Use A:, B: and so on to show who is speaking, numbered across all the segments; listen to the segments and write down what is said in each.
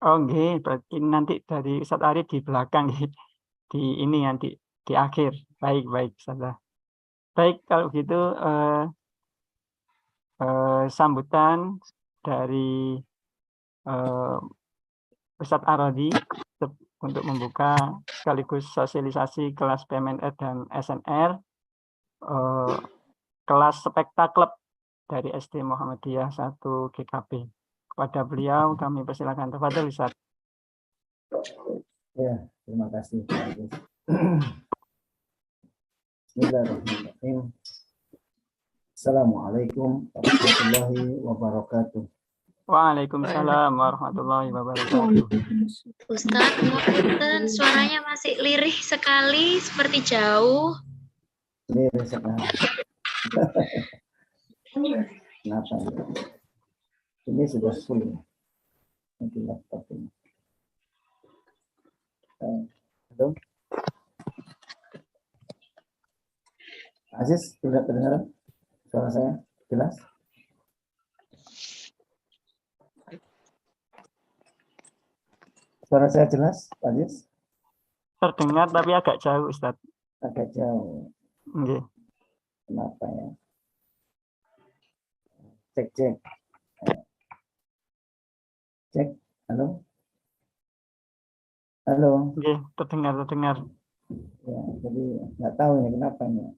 A: Oh nggih, berarti nanti dari Ustadz Ari di belakang nggih. Di ini nanti di akhir. Baik, baik Ustazah. Baik kalau gitu sambutan dari eh, Ustadz Arodi untuk membuka sekaligus sosialisasi kelas PMNR dan SNR eh, kelas spektaklub dari SD Muhammadiyah 1 GKB. Kepada beliau kami persilakan. Tafadhol Ustaz.
B: Ya, terima kasih Pak Agus. Bismillahirrahmanirrahim. Assalamualaikum warahmatullahi wabarakatuh.
A: Waalaikumsalam warahmatullahi wabarakatuh.
C: Ustadz, suaranya masih lirih sekali, seperti jauh.
B: Lirih sekali. Kenapa? Ini sudah full. Ini laptop ini. Halo? Aziz, tidak terdengar suara saya? Jelas? Suara saya jelas, Aziz?
A: Terdengar tapi agak jauh, Ustaz.
B: Agak jauh.
A: Nggih.
B: Kenapa ya? Cek, cek. Cek, halo? Halo?
A: Nggih, terdengar, terdengar.
B: Ya, jadi nggak tahu ya kenapa nih.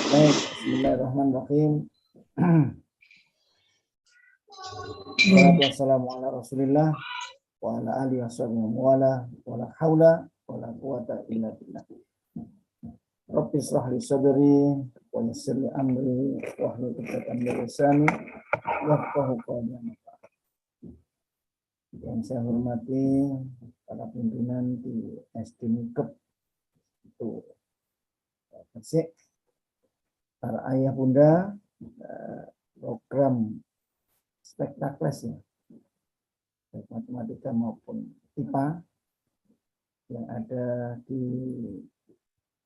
B: Baik, bismillahirrahmanirrahim. Wassalamualaikum ala Rasulillah wa ala alihi wasallam wa la haula wa la quwata illa billah. Rabbi shrah li sadri wa yassir li amri wa hlul 'uqdatam min lisani yafqahu qawli. Yang saya hormati para pimpinan di SD Mukep itu Persik, para ayah bunda, program spektakuler baik matematika maupun IPA yang ada di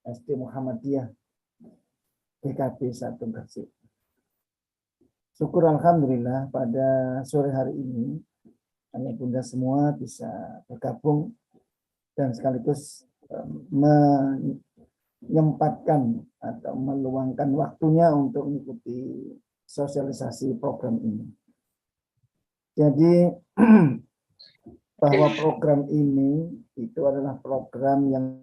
B: SD Muhammadiyah GKB 1 Gresik. Syukur alhamdulillah pada sore hari ini ayah bunda semua bisa bergabung dan sekaligus menyempatkan atau meluangkan waktunya untuk mengikuti sosialisasi program ini. Jadi bahwa program ini itu adalah program yang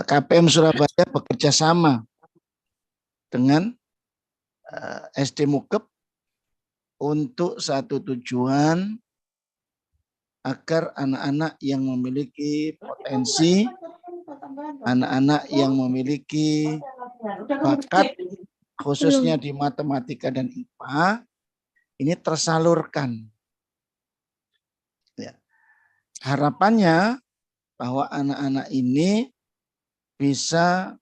B: KPM Surabaya bekerja sama dengan SD Mukep untuk satu tujuan agar anak-anak yang memiliki potensi, anak-anak yang memiliki bakat khususnya di matematika dan IPA ini tersalurkan. Ya. Harapannya bahwa anak-anak ini bisa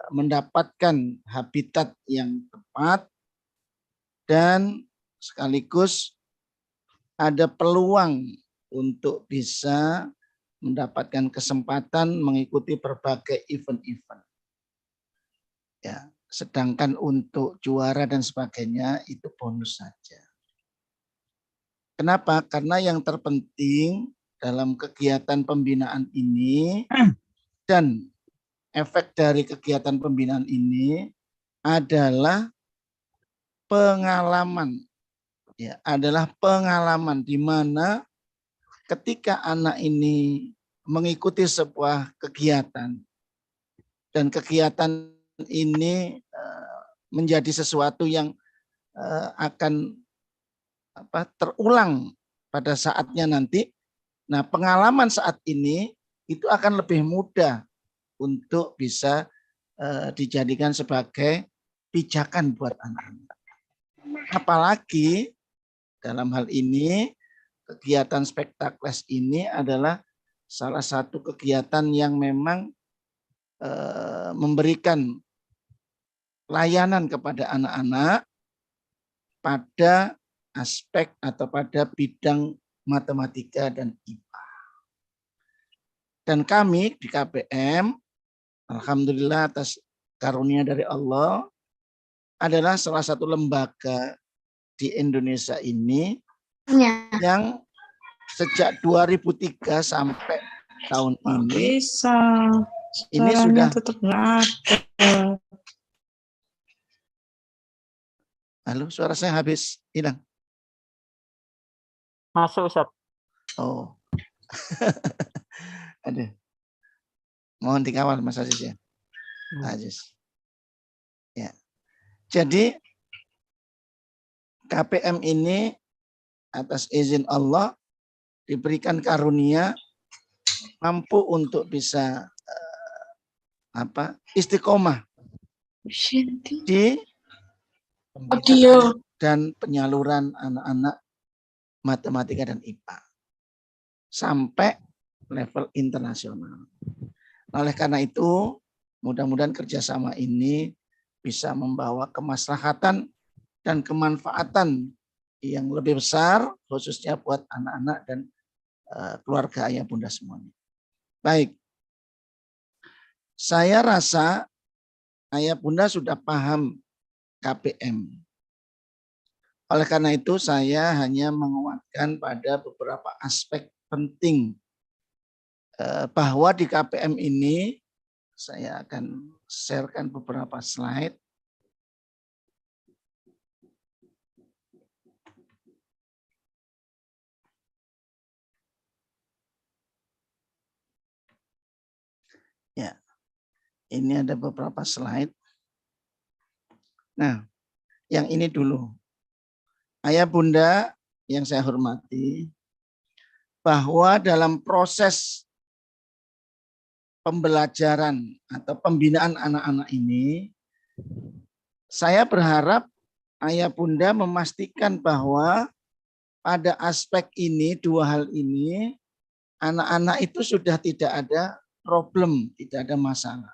B: mendapatkan habitat yang tepat dan sekaligus ada peluang untuk bisa mendapatkan kesempatan mengikuti berbagai event-event. Ya, sedangkan untuk juara dan sebagainya itu bonus saja. Kenapa? Karena yang terpenting dalam kegiatan pembinaan ini dan efek dari kegiatan pembinaan ini adalah pengalaman. Ya, adalah pengalaman di mana ketika anak ini mengikuti sebuah kegiatan dan kegiatan ini menjadi sesuatu yang akan terulang pada saatnya nanti. Nah, pengalaman saat ini itu akan lebih mudah untuk bisa dijadikan sebagai pijakan buat anak-anak. Apalagi dalam hal ini kegiatan spektakuler ini adalah salah satu kegiatan yang memang memberikan layanan kepada anak-anak pada aspek atau pada bidang matematika dan IPA. Dan kami di KPM, alhamdulillah atas karunia dari Allah, adalah salah satu lembaga di Indonesia ini
C: Ya.
B: yang sejak 2003 sampai tahun
D: Nggak
B: ini
D: bisa.
B: ini
D: Suaranya
B: sudah
D: tetap nggak ada.
B: halo, suara saya habis hilang.
A: Masuk Ustaz.
B: Oh. Aduh. Mohon dikawal Mas Aziz ya. Aziz. Ya. Jadi KPM ini atas izin Allah diberikan karunia mampu untuk bisa istiqomah di pembinaan dan penyaluran anak-anak matematika dan IPA sampai level internasional. Oleh karena itu, mudah-mudahan kerjasama ini bisa membawa kemaslahatan dan kemanfaatan yang lebih besar, khususnya buat anak-anak dan keluarga ayah bunda semuanya. Baik, saya rasa ayah bunda sudah paham KPM. Oleh karena itu saya hanya menguatkan pada beberapa aspek penting bahwa di KPM ini saya akan sharekan beberapa slide. Ya, ini ada beberapa slide. Nah, yang ini dulu. Ayah bunda yang saya hormati, bahwa dalam proses pembelajaran atau pembinaan anak-anak ini, saya berharap ayah bunda memastikan bahwa pada aspek ini, dua hal ini, anak-anak itu sudah tidak ada problem, tidak ada masalah.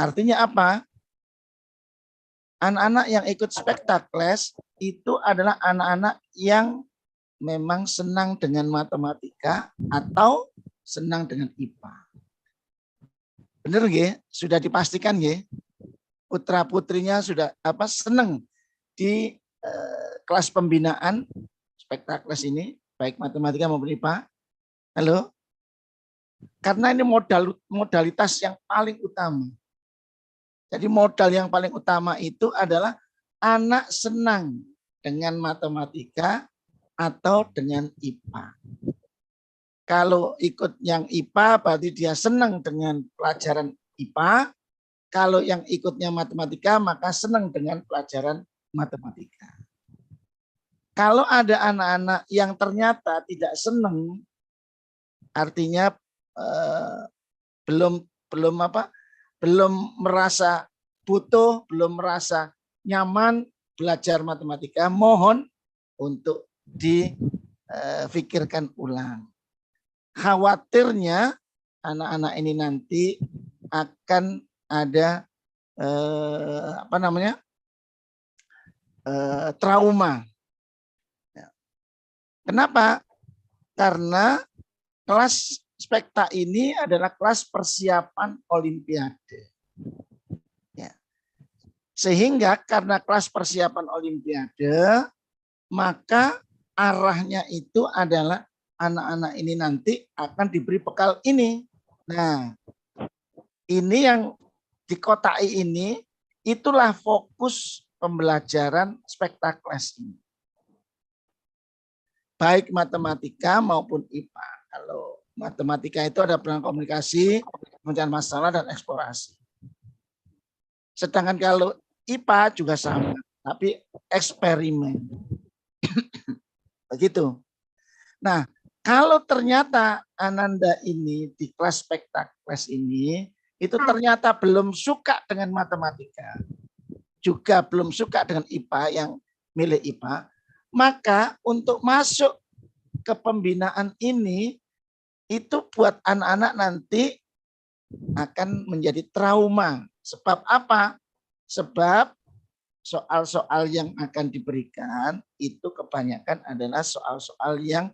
B: Artinya apa? Anak-anak yang ikut spektakles itu adalah anak-anak yang memang senang dengan matematika atau senang dengan IPA. Benar nggih? Sudah dipastikan nggih? Putra-putrinya sudah senang di kelas pembinaan spektakles ini, baik matematika maupun IPA. Halo? Karena ini modalitas yang paling utama. Jadi modal yang paling utama itu adalah anak senang dengan matematika atau dengan IPA. Kalau ikut yang IPA berarti dia senang dengan pelajaran IPA. Kalau yang ikutnya matematika maka senang dengan pelajaran matematika. Kalau ada anak-anak yang ternyata tidak senang, artinya belum merasa butuh, belum merasa nyaman belajar matematika, mohon untuk difikirkan ulang. Khawatirnya anak-anak ini nanti akan ada trauma. Kenapa? Karena kelas spekta ini adalah kelas persiapan Olimpiade. Ya. Sehingga karena kelas persiapan Olimpiade, maka arahnya itu adalah anak-anak ini nanti akan diberi bekal ini. Nah, ini yang dikotai ini, itulah fokus pembelajaran spektakles ini. Baik matematika maupun IPA. Kalau matematika itu ada peran komunikasi, pemecahan masalah, dan eksplorasi. Sedangkan kalau IPA juga sama, tapi eksperimen. Begitu. Nah, kalau ternyata Ananda ini di kelas spektakles ini, itu ternyata belum suka dengan matematika, juga belum suka dengan IPA yang milik IPA, maka untuk masuk ke pembinaan ini, itu buat anak-anak nanti akan menjadi trauma. Sebab apa? Sebab soal-soal yang akan diberikan itu kebanyakan adalah soal-soal yang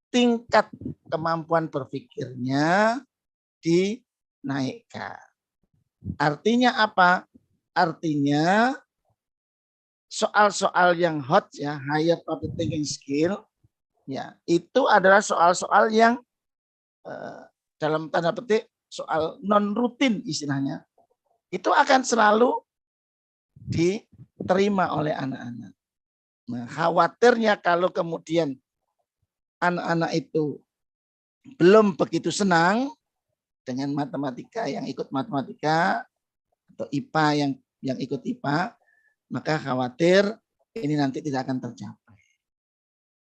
B: tingkat kemampuan berpikirnya dinaikkan. Artinya apa? Artinya soal-soal yang hot ya, higher order thinking skill, ya itu adalah soal-soal yang dalam tanda petik soal non rutin istilahnya, itu akan selalu diterima oleh anak-anak. Nah, khawatirnya kalau kemudian anak-anak itu belum begitu senang dengan matematika, yang ikut matematika atau IPA yang ikut IPA, maka khawatir ini nanti tidak akan tercapai.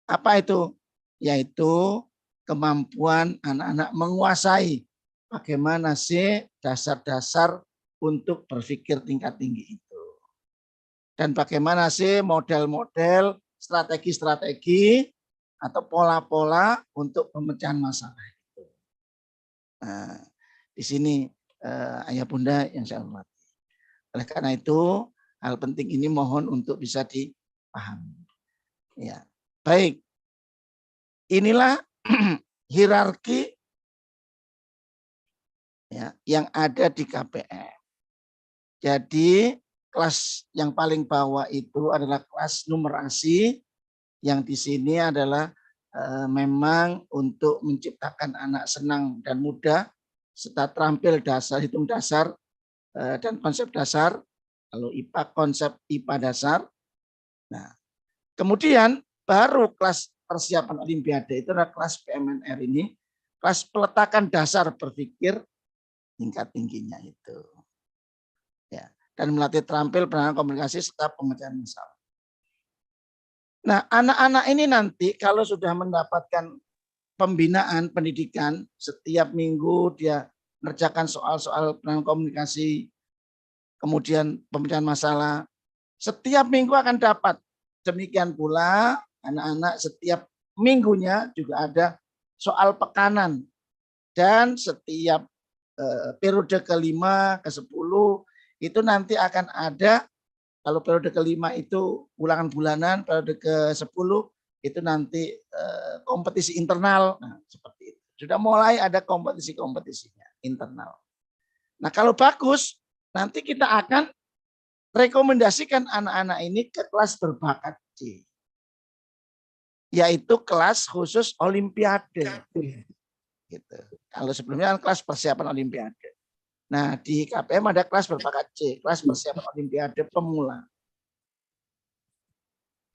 B: Apa itu? Yaitu kemampuan anak-anak menguasai bagaimana sih dasar-dasar untuk berpikir tingkat tinggi itu. Dan bagaimana sih model-model, strategi-strategi atau pola-pola untuk pemecahan masalah itu. Nah, di sini ayah bunda yang saya hormati. Oleh karena itu, hal penting ini mohon untuk bisa dipahami. Ya, baik. Inilah hierarki ya, yang ada di KPM. Jadi kelas yang paling bawah itu adalah kelas numerasi, yang di sini adalah memang untuk menciptakan anak senang dan mudah serta terampil dasar, hitung dasar dan konsep dasar. Kalau IPA konsep IPA dasar. Nah, kemudian baru kelas persiapan Olimpiade itu adalah kelas PMNR ini, kelas peletakan dasar berpikir tingkat tingginya itu. Ya, dan melatih terampil penanganan komunikasi serta pemecahan masalah. Nah, anak-anak ini nanti kalau sudah mendapatkan pembinaan pendidikan, setiap minggu dia mengerjakan soal-soal penanganan komunikasi, kemudian pemecahan masalah, setiap minggu akan dapat. Demikian pula anak-anak setiap minggunya juga ada soal pekanan. Dan setiap periode ke-5, ke-10 itu nanti akan ada, kalau periode ke-5 itu ulangan bulanan, periode ke-10 itu nanti kompetisi internal. Nah, seperti itu. Sudah mulai ada kompetisi-kompetisinya internal. Nah, kalau bagus, nanti kita akan rekomendasikan anak-anak ini ke kelas berbakat C, yaitu kelas khusus Olimpiade. Gitu. Kalau sebelumnya kan kelas persiapan Olimpiade. Nah, di KPM ada kelas berbakat C, kelas persiapan Olimpiade pemula.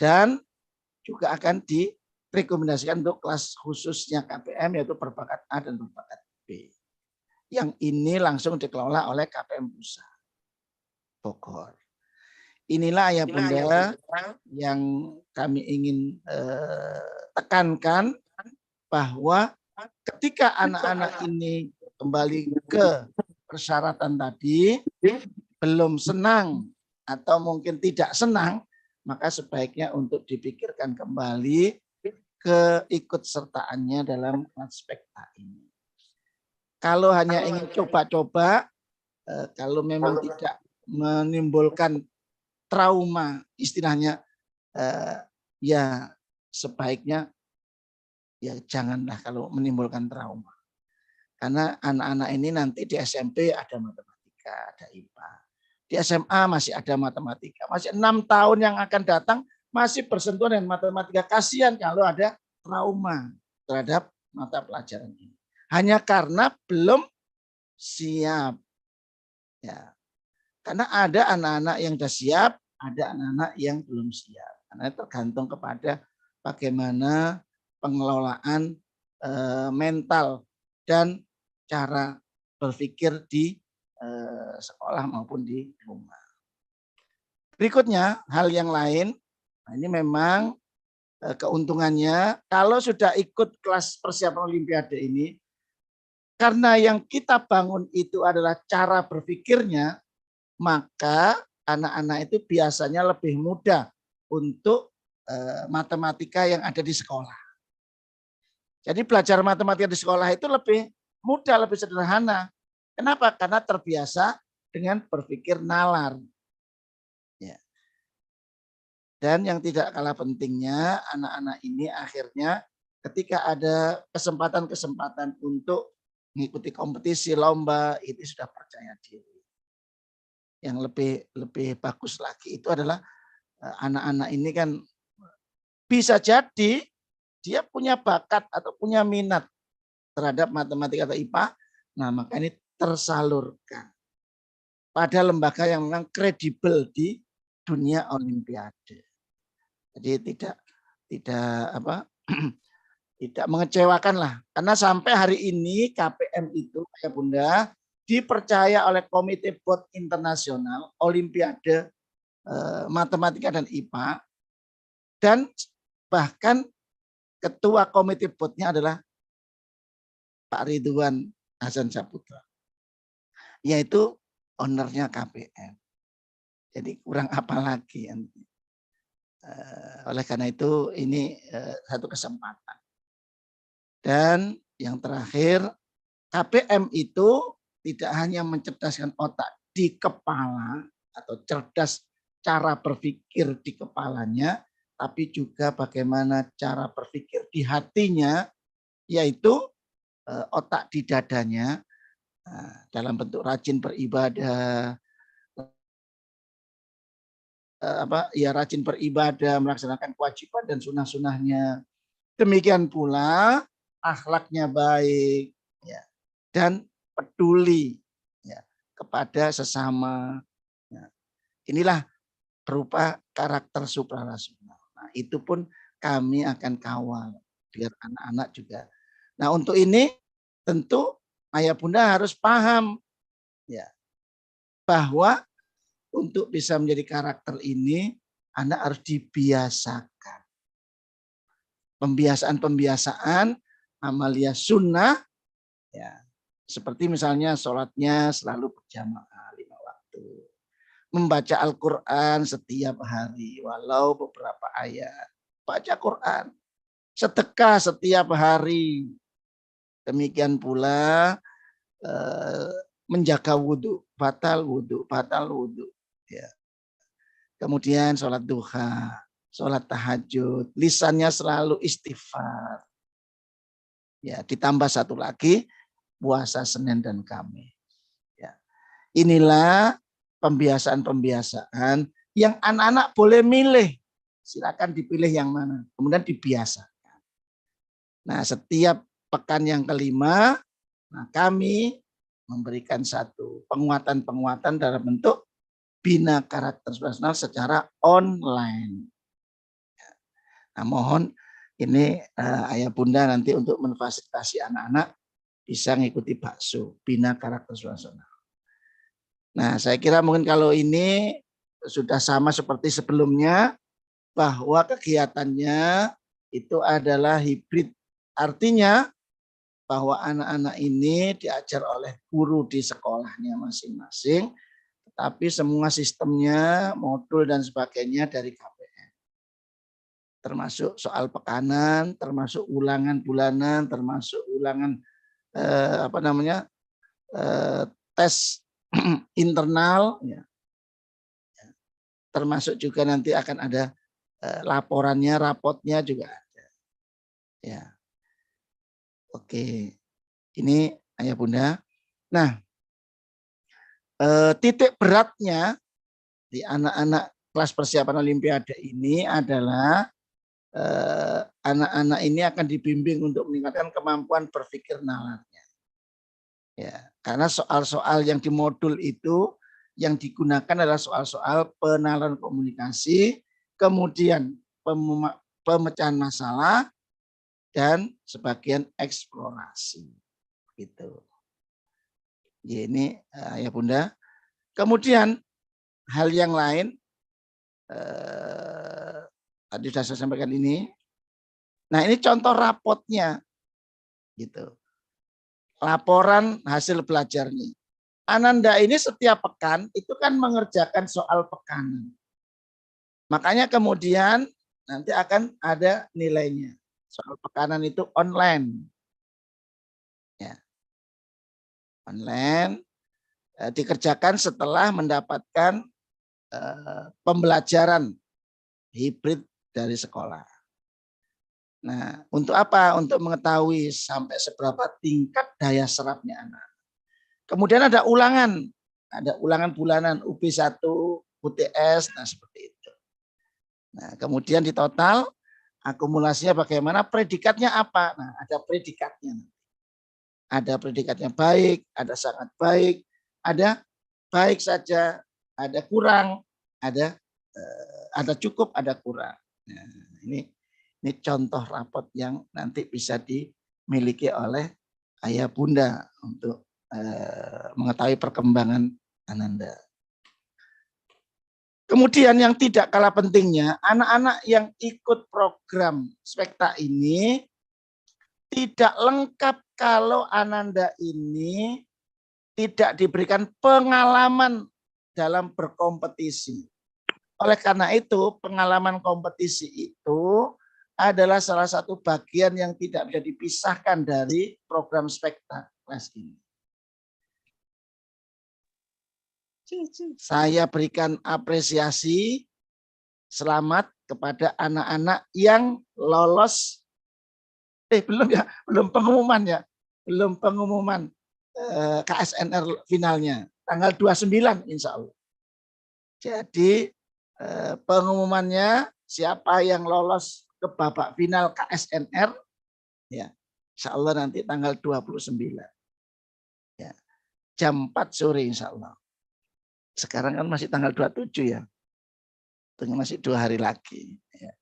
B: Dan juga akan direkomendasikan untuk kelas khususnya KPM, yaitu berbakat A dan berbakat B. Yang ini langsung dikelola oleh KPM Pusat Bogor. Inilah ayah bunda yang kami ingin tekankan, bahwa ketika anak-anak ini kembali ke persyaratan tadi, belum senang atau mungkin tidak senang, maka sebaiknya untuk dipikirkan kembali keikutsertaannya dalam aspek ini. Kalau hanya ingin coba-coba, kalau memang tidak menimbulkan trauma istilahnya, ya sebaiknya ya janganlah kalau menimbulkan trauma. Karena anak-anak ini nanti di SMP ada matematika, ada IPA. Di SMA masih ada matematika. Masih 6 tahun yang akan datang masih bersentuhan dengan matematika. Kasihan kalau ada trauma terhadap mata pelajaran ini. Hanya karena belum siap. Ya. Karena ada anak-anak yang sudah siap, ada anak-anak yang belum siap. Karena tergantung kepada bagaimana pengelolaan mental dan cara berpikir di sekolah maupun di rumah. Berikutnya hal yang lain, nah ini memang keuntungannya kalau sudah ikut kelas persiapan Olimpiade ini, karena yang kita bangun itu adalah cara berpikirnya, maka anak-anak itu biasanya lebih mudah untuk matematika yang ada di sekolah. Jadi belajar matematika di sekolah itu lebih mudah, lebih sederhana. Kenapa? Karena terbiasa dengan berpikir nalar. Ya. Dan yang tidak kalah pentingnya, anak-anak ini akhirnya ketika ada kesempatan-kesempatan untuk mengikuti kompetisi, lomba, itu sudah percaya diri. Yang lebih bagus lagi itu adalah anak-anak ini kan bisa jadi dia punya bakat atau punya minat terhadap matematika atau IPA. Nah, maka ini tersalurkan pada lembaga yang memang kredibel di dunia olimpiade. Jadi tidak mengecewakan lah. Karena sampai hari ini KPM itu ya Bunda dipercaya oleh Komite Board Internasional Olimpiade Matematika dan IPA, dan bahkan ketua Komite Board-nya adalah Pak Ridwan Hasan Saputra, yaitu ownernya KPM. Jadi kurang apa lagi. Oleh karena itu ini satu kesempatan. Dan yang terakhir, KPM itu tidak hanya mencerdaskan otak di kepala atau cerdas cara berpikir di kepalanya, tapi juga bagaimana cara berpikir di hatinya, yaitu otak di dadanya, dalam bentuk rajin beribadah, rajin beribadah, melaksanakan kewajiban dan sunah-sunahnya. Demikian pula akhlaknya baik, ya, dan peduli, ya, kepada sesama. Ya. Inilah berupa karakter suprarasional. Nah, itu pun kami akan kawal biar anak-anak juga. Nah, untuk ini tentu ayah bunda harus paham, ya, bahwa untuk bisa menjadi karakter ini anak harus dibiasakan. Pembiasaan amalia sunnah, ya, seperti misalnya sholatnya selalu berjamaah 5 waktu, membaca Al-Quran setiap hari walau beberapa ayat, baca Quran, sedekah setiap hari, demikian pula menjaga wudhu, batal wudhu, ya. Kemudian sholat duha, sholat tahajud, lisannya selalu istighfar. Ya, ditambah satu lagi puasa Senin dan Kamis. Ya. Inilah pembiasaan-pembiasaan yang anak-anak boleh milih. Silakan dipilih yang mana. Kemudian dibiasakan. Nah, setiap pekan yang kelima, nah kami memberikan satu penguatan-penguatan dalam bentuk bina karakter personal secara online. Nah, mohon ini ayah bunda nanti untuk memfasilitasi anak-anak bisa mengikuti bakso bina karakter personal. Nah, saya kira mungkin kalau ini sudah sama seperti sebelumnya, bahwa kegiatannya itu adalah hibrid. Artinya bahwa anak-anak ini diajar oleh guru di sekolahnya masing-masing, tapi semua sistemnya, modul dan sebagainya dari KPM. Termasuk soal pekanan, termasuk ulangan bulanan, termasuk ulangan tes internal, ya. Termasuk juga nanti akan ada laporannya, rapotnya juga ada. Ya. Oke, ini ayah bunda. Nah, titik beratnya di anak-anak kelas persiapan Olimpiade ini adalah anak-anak ini akan dibimbing untuk meningkatkan kemampuan berpikir nalarnya. Ya, karena soal-soal yang di modul itu yang digunakan adalah soal-soal penalaran komunikasi, kemudian pemecahan masalah, dan sebagian eksplorasi. Gitu. Ya, ini ya bunda. Kemudian hal yang lain tadi sudah saya sampaikan ini. Nah, ini contoh rapotnya, gitu. Laporan hasil belajarnya. Ananda ini setiap pekan itu kan mengerjakan soal pekanan. Makanya kemudian nanti akan ada nilainya. Soal pekanan itu online. Ya. Online dikerjakan setelah mendapatkan pembelajaran hibrid dari sekolah. Nah, untuk apa? Untuk mengetahui sampai seberapa tingkat daya serapnya anak. Kemudian ada ulangan bulanan UB1, UTS, nah seperti itu. Nah, kemudian di total akumulasinya bagaimana, predikatnya apa? Nah, ada predikatnya. Ada predikatnya baik, ada sangat baik, ada baik saja, ada kurang, ada cukup, ada kurang. Nah, ini contoh rapot yang nanti bisa dimiliki oleh ayah bunda untuk mengetahui perkembangan Ananda. Kemudian yang tidak kalah pentingnya, anak-anak yang ikut program Spekta ini tidak lengkap kalau Ananda ini tidak diberikan pengalaman dalam berkompetisi. Oleh karena itu, pengalaman kompetisi itu adalah salah satu bagian yang tidak bisa dipisahkan dari program Spekta kelas ini. Saya berikan apresiasi selamat kepada anak-anak yang lolos. Belum pengumuman ya. Belum pengumuman KSNR finalnya. Tanggal 29 insya Allah. Jadi pengumumannya siapa yang lolos ke babak final KSNR, ya insya Allah nanti tanggal 29. Ya, jam 4 sore insya Allah. Sekarang kan masih tanggal 27 ya. Tunggu masih 2 hari lagi. Ya.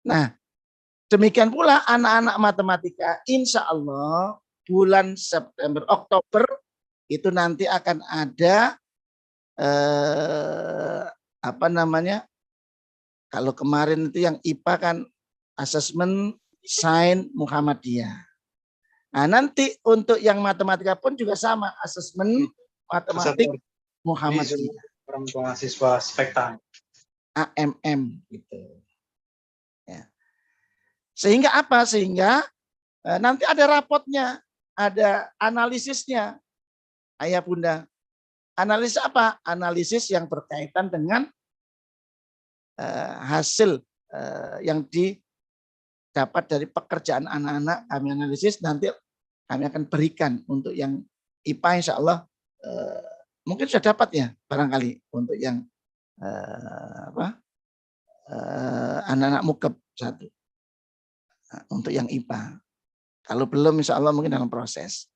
B: Nah, demikian pula anak-anak matematika, insya Allah bulan September, Oktober itu nanti akan ada kalau kemarin itu yang IPA kan asesmen sains Muhammadiyah. Nah, nanti untuk yang matematika pun juga sama, asesmen matematik Muhammadiyah.
E: Orang tua siswa Spekta.
B: AMM gitu. Ya. Sehingga apa? Sehingga nanti ada rapotnya, ada analisisnya. Ayah bunda. Analisis apa? Analisis yang berkaitan dengan hasil yang didapat dari pekerjaan anak-anak. Kami analisis, nanti kami akan berikan untuk yang IPA insya Allah mungkin sudah dapat ya barangkali untuk yang anak-anak mukab 1 untuk yang IPA. Kalau belum insya Allah mungkin dalam proses.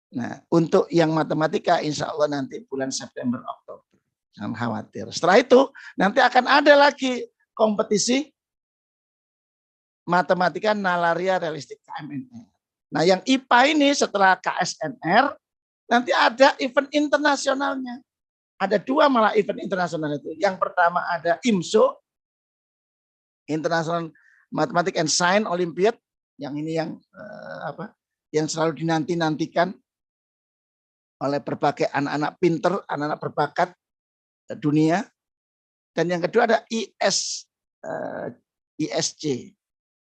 B: Nah, untuk yang matematika insya Allah nanti bulan September Oktober. Jangan khawatir. Setelah itu nanti akan ada lagi kompetisi matematika nalaria realistik KMNR. Nah, yang IPA ini setelah KSNR nanti ada event internasionalnya. Ada 2 malah event internasional itu. Yang pertama ada IMSO, International Mathematics and Science Olympiad. Yang ini yang selalu dinanti-nantikan oleh berbagai anak-anak pinter, anak-anak berbakat dunia. Dan yang kedua ada ISC,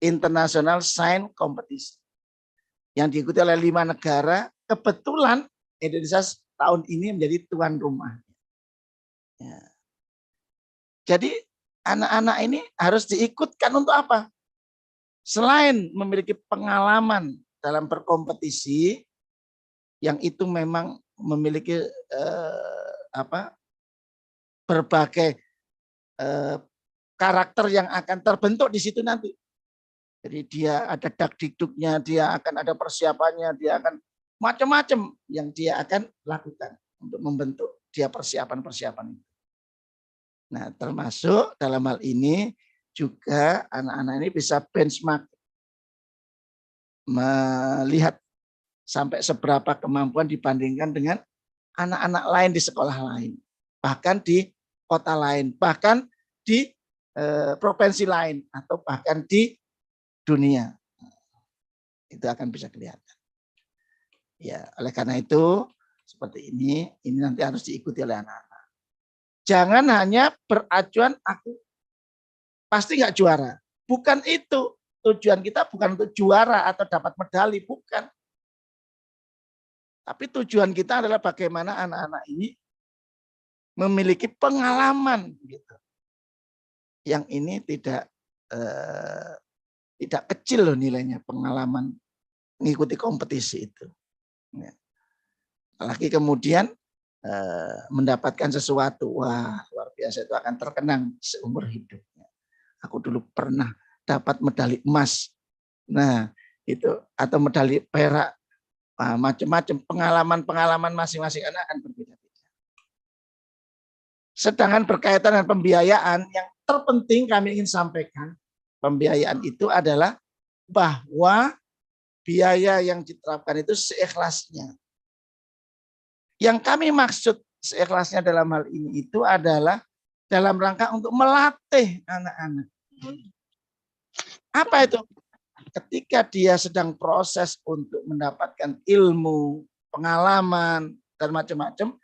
B: International Science Competition, yang diikuti oleh 5 negara. Kebetulan Indonesia tahun ini menjadi tuan rumah. Ya. Jadi anak-anak ini harus diikutkan untuk apa? Selain memiliki pengalaman dalam berkompetisi, yang itu memang memiliki berbagai karakter yang akan terbentuk di situ nanti. Jadi dia ada dakdikduknya, dia akan ada persiapannya, dia akan macam-macam yang dia akan lakukan untuk membentuk dia persiapan-persiapan itu. Nah, termasuk dalam hal ini juga anak-anak ini bisa benchmark, melihat sampai seberapa kemampuan dibandingkan dengan anak-anak lain di sekolah lain, bahkan di kota lain, bahkan di provinsi lain, atau bahkan di dunia. Itu akan bisa kelihatan. Ya, oleh karena itu seperti ini nanti harus diikuti oleh anak-anak. Jangan hanya beracuan aku pasti nggak juara. Bukan itu. Tujuan kita bukan untuk juara atau dapat medali, bukan. Tapi tujuan kita adalah bagaimana anak-anak ini memiliki pengalaman gitu. Yang ini tidak kecil loh nilainya, pengalaman mengikuti kompetisi itu. Ya. Apalagi kemudian mendapatkan sesuatu, wah luar biasa, itu akan terkenang seumur hidupnya. Aku dulu pernah dapat medali emas. Nah, itu atau medali perak. Macam-macam pengalaman-pengalaman masing-masing anak akan berbeda-beda. Sedangkan berkaitan dengan pembiayaan, yang terpenting kami ingin sampaikan, pembiayaan itu adalah bahwa biaya yang diterapkan itu seikhlasnya. Yang kami maksud seikhlasnya dalam hal ini itu adalah dalam rangka untuk melatih anak-anak. Apa itu? Ketika dia sedang proses untuk mendapatkan ilmu, pengalaman, dan macam-macam,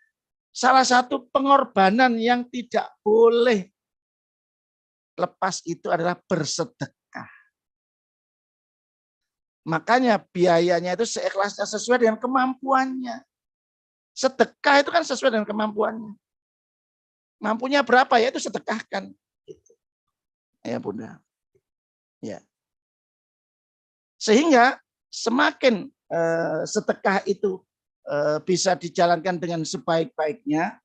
B: salah satu pengorbanan yang tidak boleh lepas itu adalah bersedekah. Makanya biayanya itu seikhlasnya sesuai dengan kemampuannya. Sedekah itu kan sesuai dengan kemampuannya. Mampunya berapa ya itu sedekahkan. Ya Bunda. Ya. Sehingga semakin sedekah itu bisa dijalankan dengan sebaik-baiknya,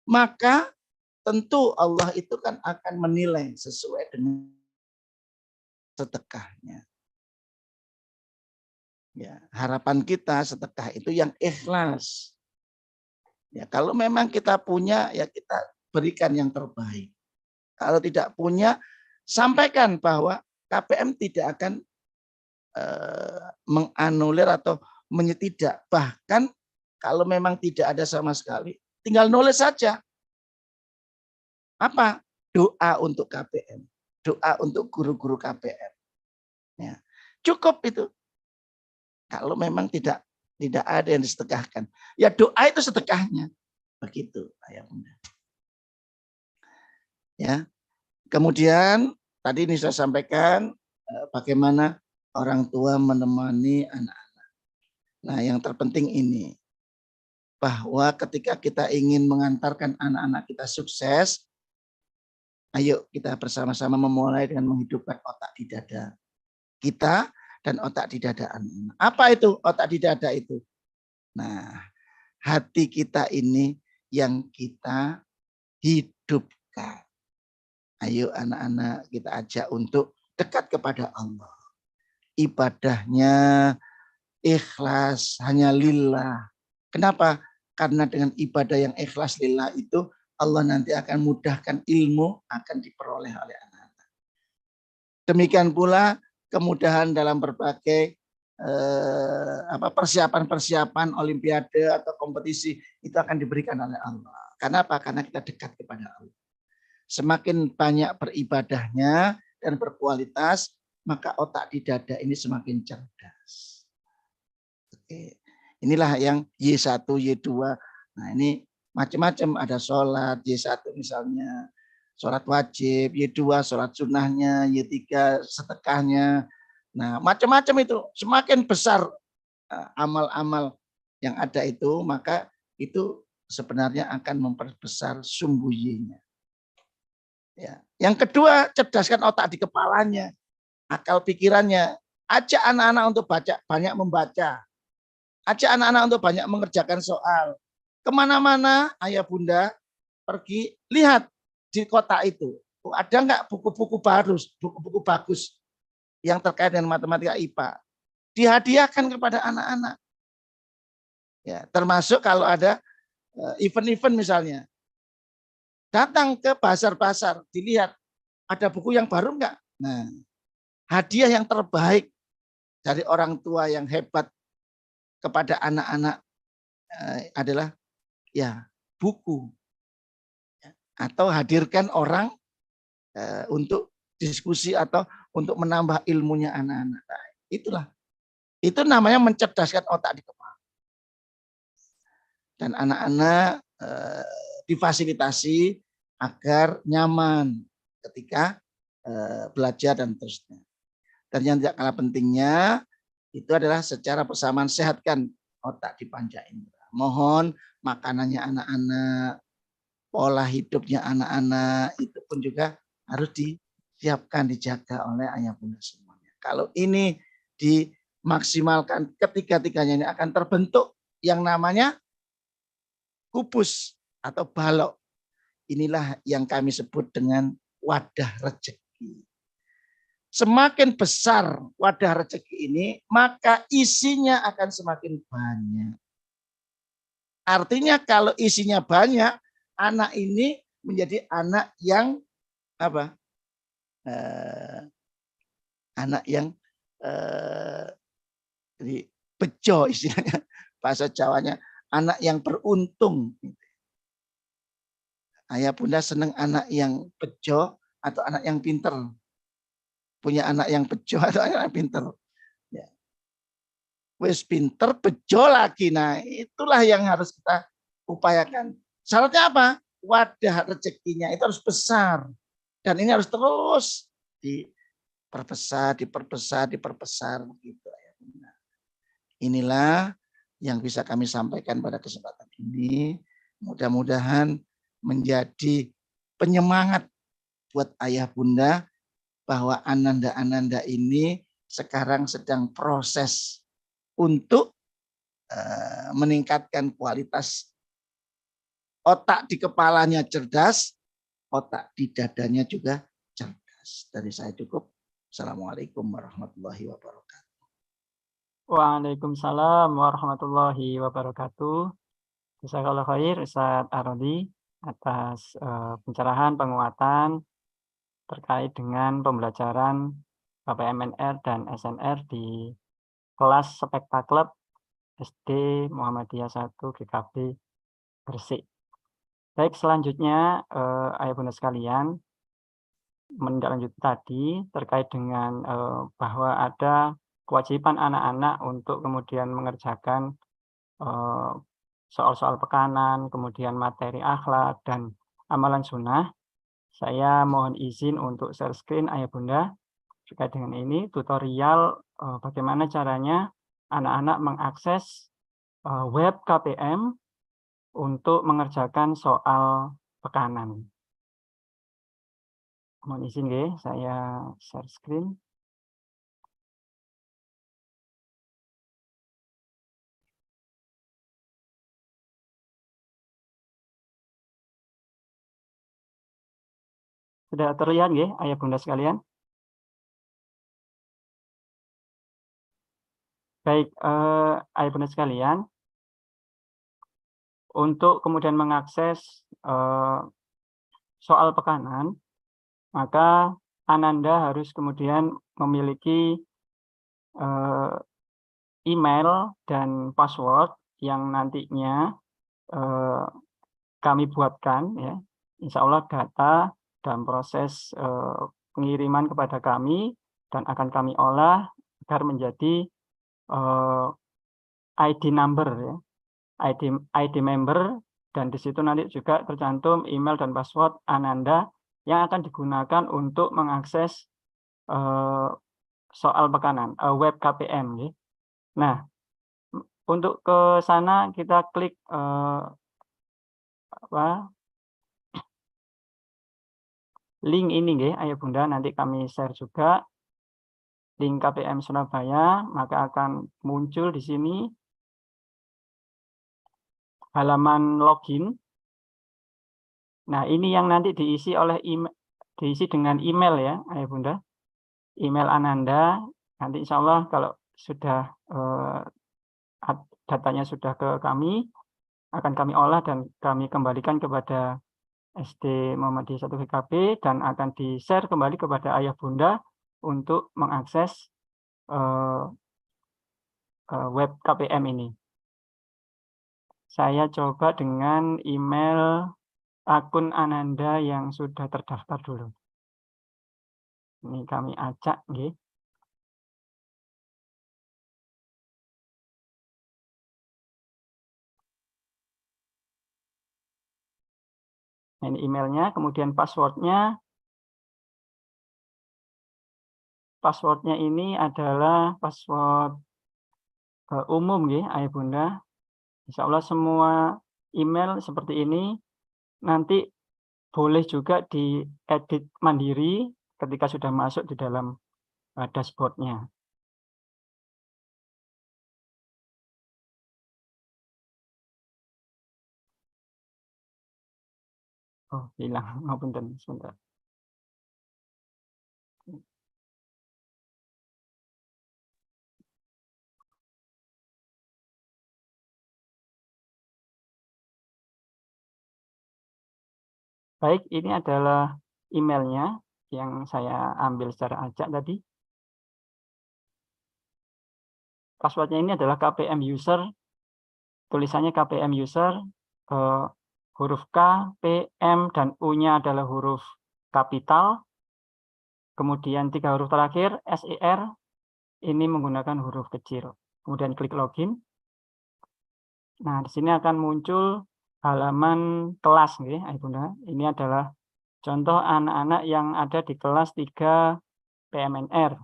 B: maka tentu Allah itu kan akan menilai sesuai dengan sedekahnya. Ya, harapan kita sedekah itu yang ikhlas. Ya, kalau memang kita punya, ya kita berikan yang terbaik. Kalau tidak punya, sampaikan bahwa KPM tidak akan menganulir atau tidak. Bahkan kalau memang tidak ada sama sekali, tinggal nulis saja. Apa? Doa untuk KPM. Doa untuk guru-guru KPM. Ya. Cukup itu. Kalau memang tidak ada yang disedekahkan. Ya doa itu sedekahnya. Begitu, Ayah Bunda. Ya. Kemudian tadi ini saya sampaikan bagaimana orang tua menemani anak-anak. Nah, yang terpenting ini, bahwa ketika kita ingin mengantarkan anak-anak kita sukses, ayo kita bersama-sama memulai dengan menghidupkan otak di dada kita dan otak di dada anak-anak. Apa itu otak di dada itu? Nah, hati kita ini yang kita hidupkan. Ayo anak-anak kita ajak untuk dekat kepada Allah. Ibadahnya ikhlas, hanya lillah. Kenapa? Karena dengan ibadah yang ikhlas lillah itu Allah nanti akan mudahkan ilmu akan diperoleh oleh anak-anak. Demikian pula kemudahan dalam berbagai persiapan-persiapan olimpiade atau kompetisi itu akan diberikan oleh Allah. Karena apa? Karena kita dekat kepada Allah. Semakin banyak beribadahnya dan berkualitas, maka otak di dada ini semakin cerdas. Oke. Inilah yang Y1, Y2. Nah ini macam-macam, ada sholat, Y1 misalnya, sholat wajib, Y2 sholat sunnahnya, Y3 sedekahnya. Nah macam-macam itu, semakin besar amal-amal yang ada itu, maka itu sebenarnya akan memperbesar sumbu Y-nya. Ya. Yang kedua, cerdaskan otak di kepalanya, akal pikirannya. Ajak anak-anak untuk banyak membaca. Ajak anak-anak untuk banyak mengerjakan soal. Kemana-mana ayah bunda pergi, lihat di kota itu. Ada nggak buku-buku buku-buku bagus yang terkait dengan matematika IPA. Dihadiahkan kepada anak-anak. Ya, termasuk kalau ada event-event misalnya. Datang ke pasar-pasar, dilihat ada buku yang baru enggak? Nah, hadiah yang terbaik dari orang tua yang hebat kepada anak-anak adalah ya buku. Atau hadirkan orang untuk diskusi atau untuk menambah ilmunya anak-anak. Nah, itulah. Itu namanya mencerdaskan otak di kepala. Dan anak-anak difasilitasi agar nyaman ketika belajar dan terusnya. Dan yang tidak kalah pentingnya itu adalah secara bersamaan sehatkan otak di panca indera. Mohon makanannya anak-anak, pola hidupnya anak-anak itu pun juga harus disiapkan, dijaga oleh ayah bunda semuanya. Kalau ini dimaksimalkan, ketiga-tiganya ini akan terbentuk yang namanya kubus atau balok. Inilah yang kami sebut dengan wadah rezeki. semakin besar wadah rezeki ini, maka isinya akan semakin banyak. Artinya kalau isinya banyak, anak ini menjadi anak yang apa? Anak yang bejo istilahnya, bahasa Jawanya, anak yang beruntung. Ayah bunda senang anak yang bejo atau anak yang pinter? Punya anak yang bejo atau anak yang pinter? Ya. Wes pinter, bejo lagi. Nah, itulah yang harus kita upayakan. Syaratnya apa? Wadah rezekinya itu harus besar. Dan ini harus terus diperbesar, diperbesar gitu. Inilah yang bisa kami sampaikan pada kesempatan ini. Mudah-mudahan menjadi penyemangat buat ayah bunda bahwa ananda-ananda ini sekarang sedang proses untuk meningkatkan kualitas otak di kepalanya cerdas, otak di dadanya juga cerdas. Dari saya cukup. Assalamualaikum warahmatullahi wabarakatuh.
A: Waalaikumsalam warahmatullahi wabarakatuh. Jazakallahu khair Ustaz Arodi atas pencerahan penguatan terkait dengan pembelajaran KPMNR dan SNR di kelas Spektaklub SD Muhammadiyah 1 GKB Gresik. Baik, selanjutnya ayah bunda sekalian, menindaklanjuti tadi terkait dengan bahwa ada kewajiban anak-anak untuk kemudian mengerjakan soal-soal pekanan, kemudian materi akhlak dan amalan sunnah. Saya mohon izin untuk share screen ayah bunda terkait dengan ini tutorial bagaimana caranya anak-anak mengakses web KPM untuk mengerjakan soal pekanan. Mohon izin ya, saya share screen. Sudah terlihat ya, ayah bunda sekalian? Baik, ayah bunda sekalian, untuk kemudian mengakses soal pekanan, maka Ananda harus kemudian memiliki email dan password yang nantinya kami buatkan ya. Insya Allah data dan proses pengiriman kepada kami dan akan kami olah agar menjadi ID number ya, ID member, dan di situ nanti juga tercantum email dan password Ananda yang akan digunakan untuk mengakses soal pekanan web KPM ya. Nah, untuk ke sana kita klik link ini ya, ayah bunda, nanti kami share juga link KPM Surabaya, maka akan muncul di sini halaman login. Nah, ini yang nanti diisi oleh diisi dengan email ya, ayah bunda. Email Ananda, nanti insya Allah kalau sudah datanya sudah ke kami, akan kami olah dan kami kembalikan kepada SD Muhammadiyah 1 GKB dan akan di-share kembali kepada ayah bunda untuk mengakses web KPM ini. Saya coba dengan email akun Ananda yang sudah terdaftar dulu. Ini kami acak nggih. Ini emailnya, kemudian passwordnya. Passwordnya ini adalah password umum ya, ayah bunda. Insya Allah semua email seperti ini nanti boleh juga diedit mandiri ketika sudah masuk di dalam dashboardnya. Oh, hilang. Ngapunten, sebentar. Baik, ini adalah emailnya yang saya ambil secara acak tadi. Passwordnya ini adalah KPM user, tulisannya KPM user, huruf K, P, M, dan U-nya adalah huruf kapital. Kemudian 3 huruf terakhir, SER, ini menggunakan huruf kecil. Kemudian klik login. Nah, di sini akan muncul halaman kelas, ya, Bunda. Ini adalah contoh anak-anak yang ada di kelas 3 PMNR.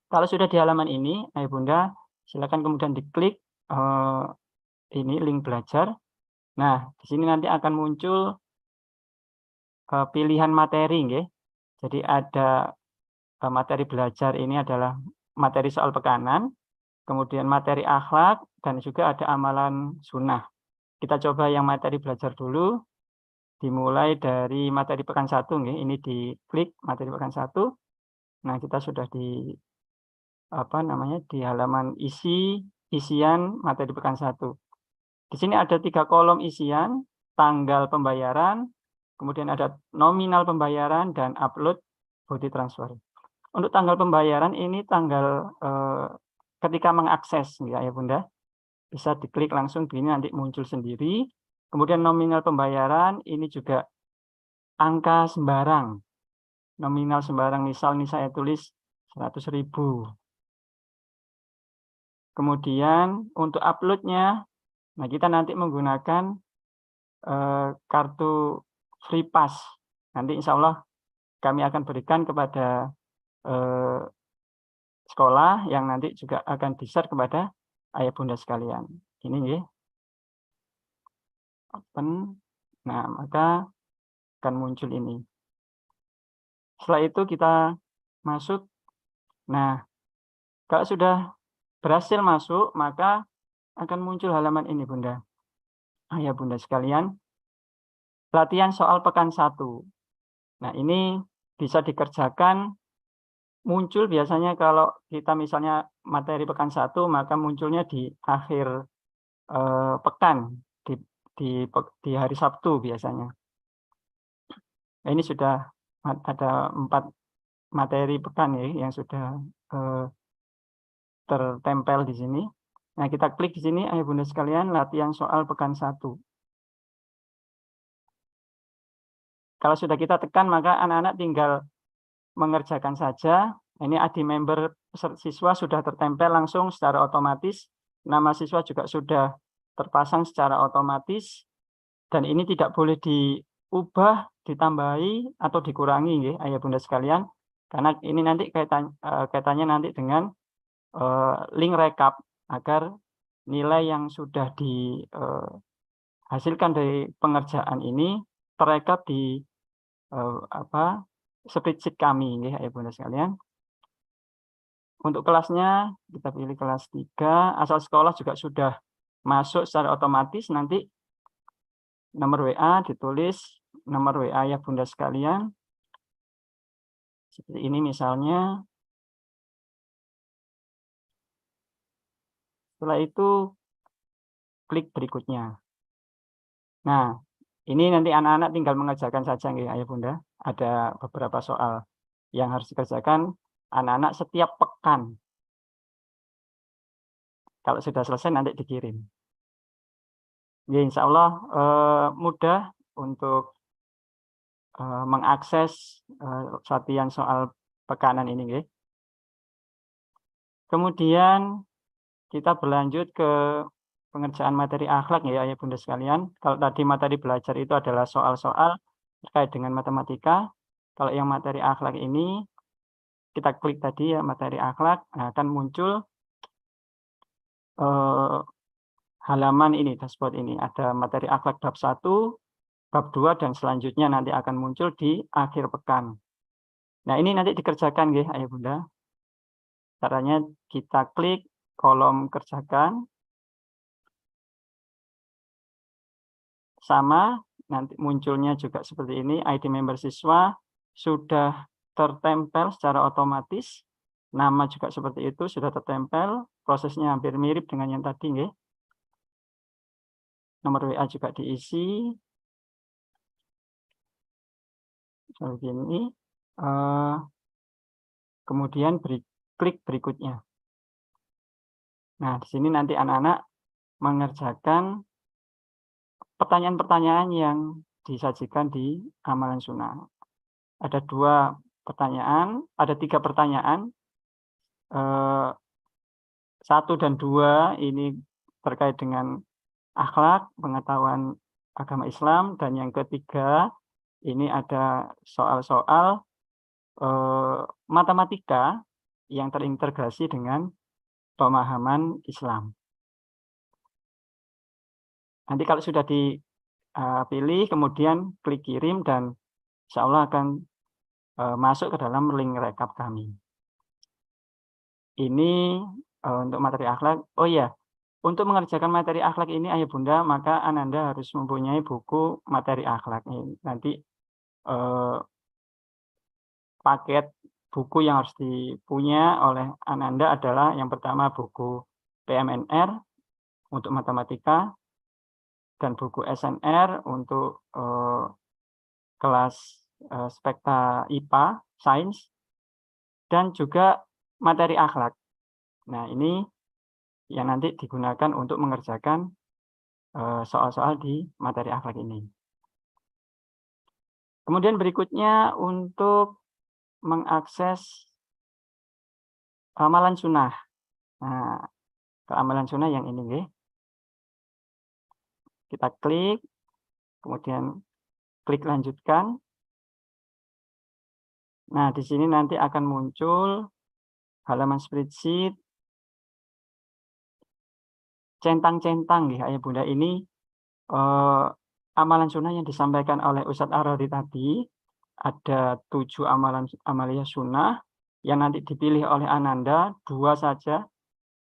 A: Kalau sudah di halaman ini, Bunda, silakan kemudian diklik ini link belajar. Nah, di sini nanti akan muncul pilihan materi, ya. Jadi ada materi belajar ini adalah materi soal pekanan, kemudian materi akhlak, dan juga ada amalan sunnah. Kita coba yang materi belajar dulu, dimulai dari materi pekan 1, ini diklik materi pekan 1. Nah, kita sudah di di halaman isian materi pekan 1. Di sini ada 3 kolom isian, tanggal pembayaran, kemudian ada nominal pembayaran, dan upload body transfer. Untuk tanggal pembayaran ini tanggal ketika mengakses, ya Bunda, bisa diklik langsung begini nanti muncul sendiri. Kemudian nominal pembayaran ini juga angka sembarang. Nominal sembarang, misal ini saya tulis 100.000. Kemudian untuk uploadnya, nah kita nanti menggunakan kartu free pass. Nanti insya Allah kami akan berikan kepada sekolah yang nanti juga akan di-share kepada ayah bunda sekalian. Ini ya. Open. Nah, maka akan muncul ini. Setelah itu kita masuk. Nah, kalau sudah berhasil masuk, maka akan muncul halaman ini, Bunda. Ayah bunda sekalian. Latihan soal pekan 1. Nah, ini bisa dikerjakan. Muncul biasanya kalau kita misalnya materi pekan 1, maka munculnya di akhir pekan, di hari Sabtu biasanya. Nah, ini sudah ada 4 materi pekan ya yang sudah tertempel di sini. Nah, kita klik di sini, ayah bunda sekalian, latihan soal pekan 1. Kalau sudah kita tekan, maka anak-anak tinggal mengerjakan saja. Ini ID member siswa sudah tertempel langsung secara otomatis. Nama siswa juga sudah terpasang secara otomatis. Dan ini tidak boleh diubah, ditambahi, atau dikurangi, ya, ayah bunda sekalian. Karena ini nanti kaitannya nanti dengan link rekap agar nilai yang sudah dihasilkan dari pengerjaan ini terekap di spreadsheet kami, ya, ayah bunda sekalian. Untuk kelasnya kita pilih kelas 3, asal sekolah juga sudah masuk secara otomatis. Nanti nomor WA ditulis, nomor WA ayah bunda sekalian. Seperti ini misalnya. Setelah itu klik berikutnya. Nah, ini nanti anak-anak tinggal mengerjakan saja, ya, ayah bunda. Ada beberapa soal yang harus dikerjakan anak-anak setiap pekan. Kalau sudah selesai nanti dikirim. Ya, insya Allah mudah untuk mengakses latihan soal pekanan ini. Ya. Kemudian kita berlanjut ke pengerjaan materi akhlak, ya ayah bunda sekalian. Kalau tadi materi belajar itu adalah soal-soal terkait dengan matematika. Kalau yang materi akhlak ini kita klik tadi ya materi akhlak, nah, akan muncul halaman ini, dashboard ini. Ada materi akhlak bab 1, bab 2, dan selanjutnya nanti akan muncul di akhir pekan. Nah, ini nanti dikerjakan, ya ayah bunda. Caranya kita klik kolom kerjakan. Sama, nanti munculnya juga seperti ini, ID member siswa sudah tertempel secara otomatis. Nama juga seperti itu, sudah tertempel. Prosesnya hampir mirip dengan yang tadi, ya. Nomor WA juga diisi. seperti ini. Kemudian klik berikutnya. Nah, di sini nanti anak-anak mengerjakan pertanyaan-pertanyaan yang disajikan di amalan sunnah. Ada 2 pertanyaan, ada 3 pertanyaan. 1 dan 2 ini terkait dengan akhlak, pengetahuan agama Islam, dan yang ketiga ini ada soal-soal matematika yang terintegrasi dengan pemahaman Islam. Nanti kalau sudah dipilih, kemudian klik kirim dan insya Allah akan masuk ke dalam link rekap kami. Ini untuk materi akhlak. Oh iya, untuk mengerjakan materi akhlak ini Ayah Bunda, maka Ananda harus mempunyai buku materi akhlak. Nanti paket buku yang harus dipunya oleh Ananda adalah yang pertama buku PMNR untuk matematika dan buku SNR untuk kelas spekta IPA, sains, dan juga materi akhlak. Nah, ini yang nanti digunakan untuk mengerjakan soal-soal di materi akhlak ini. Kemudian berikutnya untuk mengakses amalan sunnah. Nah, ke amalan sunnah yang ini, nggih. Kita klik, kemudian klik lanjutkan. Nah, di sini nanti akan muncul halaman spreadsheet, centang-centang, ya Ayah Bunda. Ini amalan sunnah yang disampaikan oleh Ustadz Arodi tadi. Ada 7 amalia sunnah yang nanti dipilih oleh Ananda, 2 saja.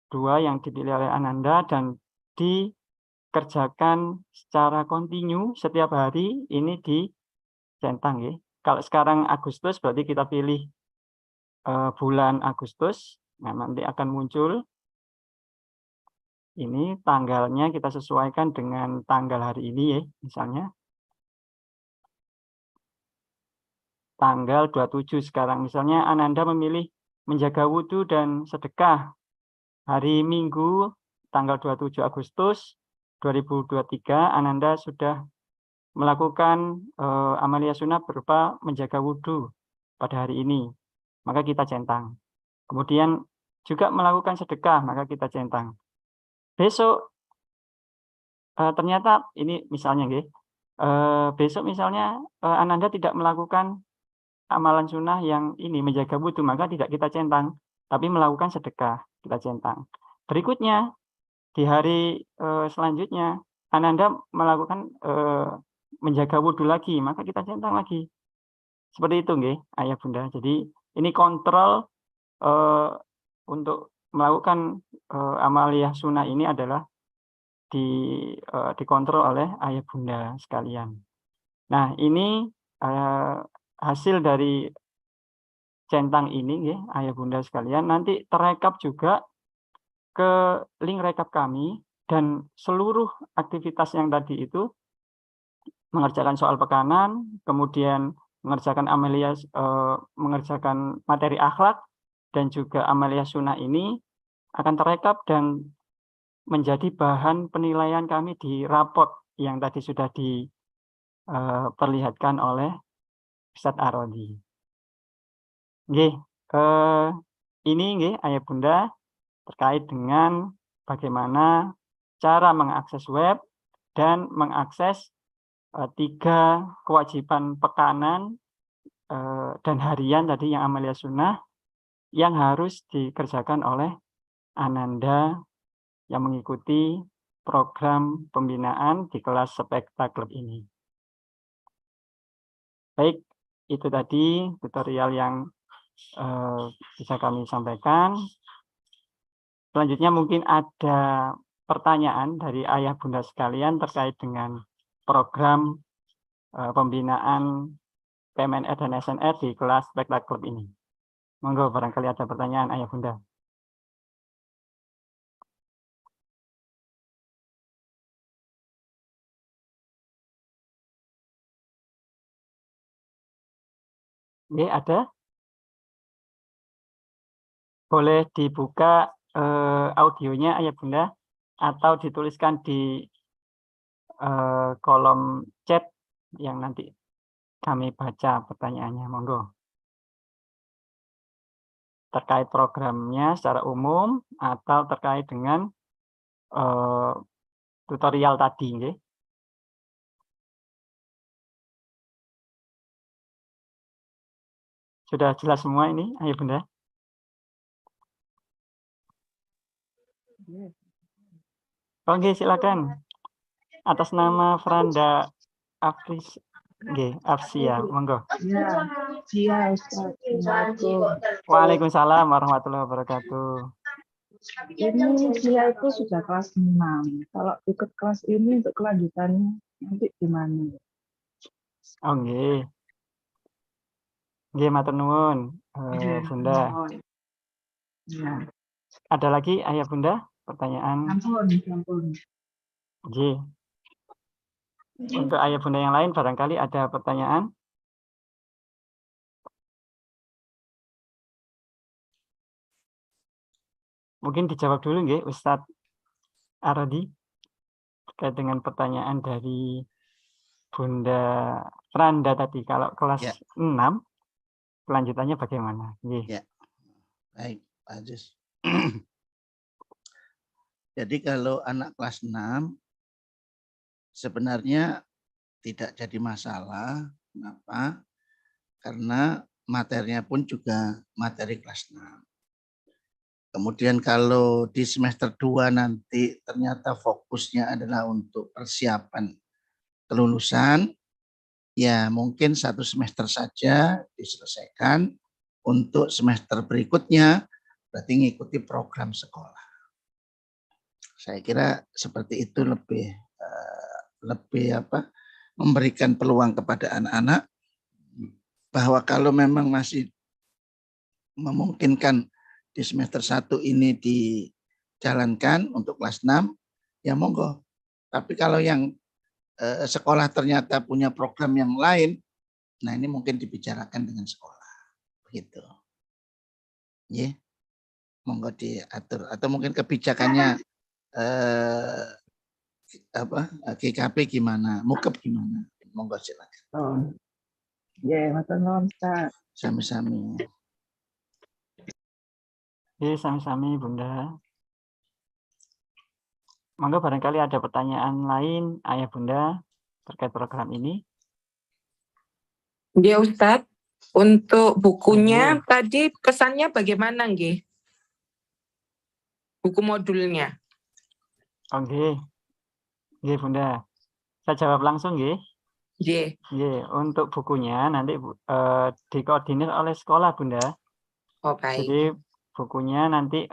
A: 2 yang dipilih oleh Ananda dan dikerjakan secara kontinu setiap hari, ini dicentang, ya. Kalau sekarang Agustus berarti kita pilih bulan Agustus. Nah, nanti akan muncul ini tanggalnya, kita sesuaikan dengan tanggal hari ini, ya. Misalnya tanggal 27 sekarang. Misalnya Ananda memilih menjaga wudhu dan sedekah hari Minggu tanggal 27 Agustus 2023. Ananda sudah melakukan amalia sunnah berupa menjaga wudhu pada hari ini, maka kita centang. Kemudian juga melakukan sedekah, maka kita centang. Besok ternyata ini misalnya, besok misalnya Ananda tidak melakukan amalan sunnah yang ini menjaga wudhu, maka tidak kita centang, tapi melakukan sedekah, kita centang. Berikutnya di hari selanjutnya Ananda melakukan menjaga wudhu lagi, maka kita centang lagi. Seperti itu, nggih, Ayah Bunda. Jadi ini kontrol untuk melakukan amaliyah sunnah ini adalah dikontrol oleh Ayah Bunda sekalian. Nah, ini hasil dari centang ini, ya, Ayah Bunda sekalian, nanti terekap juga ke link rekap kami, dan seluruh aktivitas yang tadi itu mengerjakan soal pekanan, kemudian mengerjakan amalia, mengerjakan materi akhlak, dan juga amalia sunnah ini akan terekap dan menjadi bahan penilaian kami di raport yang tadi sudah diperlihatkan oleh Ustadz Arodi. Nggih, ini nggih Ayah Bunda terkait dengan bagaimana cara mengakses web dan mengakses 3 kewajiban pekanan dan harian tadi yang amalia sunnah yang harus dikerjakan oleh Ananda yang mengikuti program pembinaan di kelas Spekta Club ini. Baik, itu tadi tutorial yang bisa kami sampaikan. Selanjutnya mungkin ada pertanyaan dari Ayah Bunda sekalian terkait dengan program pembinaan PMNR dan SNR di kelas Spekta Club ini. Monggo barangkali ada pertanyaan Ayah Bunda. Nggih, ada? Boleh dibuka audionya Ayah Bunda atau dituliskan di kolom chat yang nanti kami baca pertanyaannya, monggo. Terkait programnya secara umum atau terkait dengan tutorial tadi, nggih. Sudah jelas semua ini, Ayah Bunda? Oke, silakan. Atas nama Franda Afsia, monggo.
D: Ya, Cia Ustaz. Assalamualaikum.
A: Waalaikumsalam warahmatullahi wabarakatuh.
D: Ini Cia itu sudah kelas 6. Kalau ikut kelas ini untuk kelanjutannya nanti gimana?
A: Oh, nggih. Nggih, matur nuwun, Bunda.
D: Ya,
A: Ada lagi Ayah Bunda pertanyaan?
D: ampun.
A: Nggih. Untuk Ayah Bunda yang lain barangkali ada pertanyaan? Mungkin dijawab dulu nggih Ustadz Arodi terkait dengan pertanyaan dari Bunda Franda tadi. Kalau kelas
B: Ya.
A: 6 kelanjutannya bagaimana? Nggih.
B: Ya. Baik, Pak Ajus. Jadi kalau anak kelas 6 sebenarnya tidak jadi masalah. Kenapa? Karena materinya pun juga materi kelas 6. Kemudian kalau di semester 2 nanti ternyata fokusnya adalah untuk persiapan kelulusan, ya mungkin 1 semester saja diselesaikan. Untuk semester berikutnya berarti mengikuti program sekolah. Saya kira seperti itu lebih memberikan peluang kepada anak-anak bahwa kalau memang masih memungkinkan di semester 1 ini dijalankan untuk kelas 6, ya monggo. Tapi kalau yang sekolah ternyata punya program yang lain, nah ini mungkin dibicarakan dengan sekolah. Begitu. Ya. Monggo diatur atau mungkin kebijakannya GKP gimana, Mukep gimana? Monggo silakan.
D: Oh. Ya, matur nuwun Ustaz.
B: Sami-sami.
A: Nggih, sami-sami Bunda. Monggo barangkali ada pertanyaan lain Ayah Bunda terkait program ini.
F: Ya Ustadz, untuk bukunya tadi pesannya bagaimana nggih? Buku modulnya.
A: Oke. Nggih Bunda. Saya jawab langsung nggih.
F: Nggih.
A: Nggih, untuk bukunya nanti dikoordinir oleh sekolah Bunda.
F: Oh baik.
A: Jadi bukunya nanti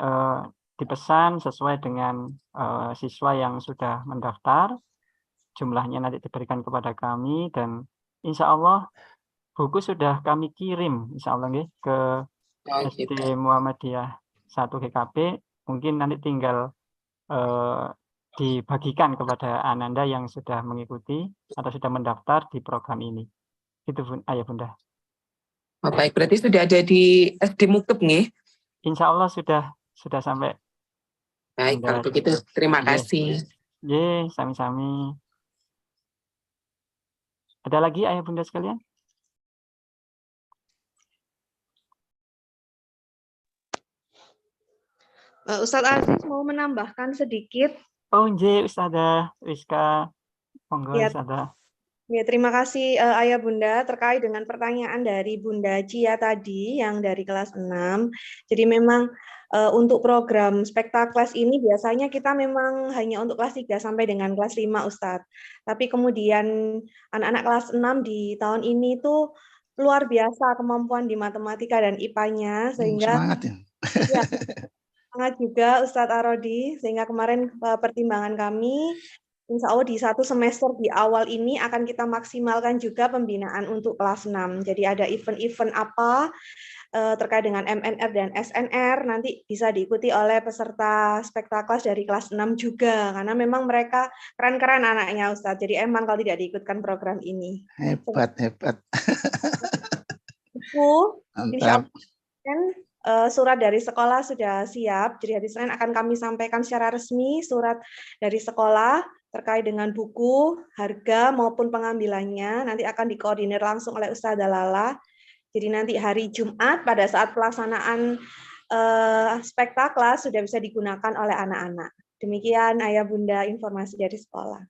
A: dipesan sesuai dengan siswa yang sudah mendaftar. Jumlahnya nanti diberikan kepada kami dan insya Allah buku sudah kami kirim insya Allah nggih ke SD Muhammadiyah 1 GKP. Mungkin nanti tinggal dibagikan kepada Ananda yang sudah mengikuti atau sudah mendaftar di program ini. Itu Ayah Bunda.
F: Oh, baik, berarti sudah ada di SD Mukep nggih?
A: Insya Allah sudah sampai.
F: Baik, kalau begitu terima kasih.
A: Ye, sami-sami. Ada lagi Ayah Bunda sekalian?
G: Ustadz Aziz mau menambahkan sedikit.
A: Oh, nggih, Ustazah Rizka. Monggo,
G: Ya,
A: Ustazah.
G: ya, terima kasih Ayah Bunda terkait dengan pertanyaan dari Bunda Cia tadi yang dari kelas 6. Jadi memang untuk program Spektakles ini biasanya kita memang hanya untuk kelas 3 sampai dengan kelas 5 Ustadz. Tapi kemudian anak-anak kelas 6 di tahun ini tuh luar biasa kemampuan di matematika dan IPA-nya sehingga
B: semangat ya.
G: Ya, semangat juga Ustadz Arodi, sehingga kemarin pertimbangan kami, insya Allah di 1 semester di awal ini akan kita maksimalkan juga pembinaan untuk kelas 6. Jadi ada event-event apa terkait dengan MNR dan SNR, nanti bisa diikuti oleh peserta Spektakles dari kelas 6 juga, karena memang mereka keren-keren anaknya Ustadz, jadi emang kalau tidak diikutkan program ini.
B: Hebat.
G: buku, insya
B: Mantap.
G: Allah surat dari sekolah sudah siap. Jadi hari Senin akan kami sampaikan secara resmi surat dari sekolah terkait dengan buku, harga maupun pengambilannya. Nanti akan dikoordinir langsung oleh Ustazah Lala. Jadi nanti hari Jumat pada saat pelaksanaan spektakel sudah bisa digunakan oleh anak-anak. Demikian Ayah Bunda informasi dari sekolah.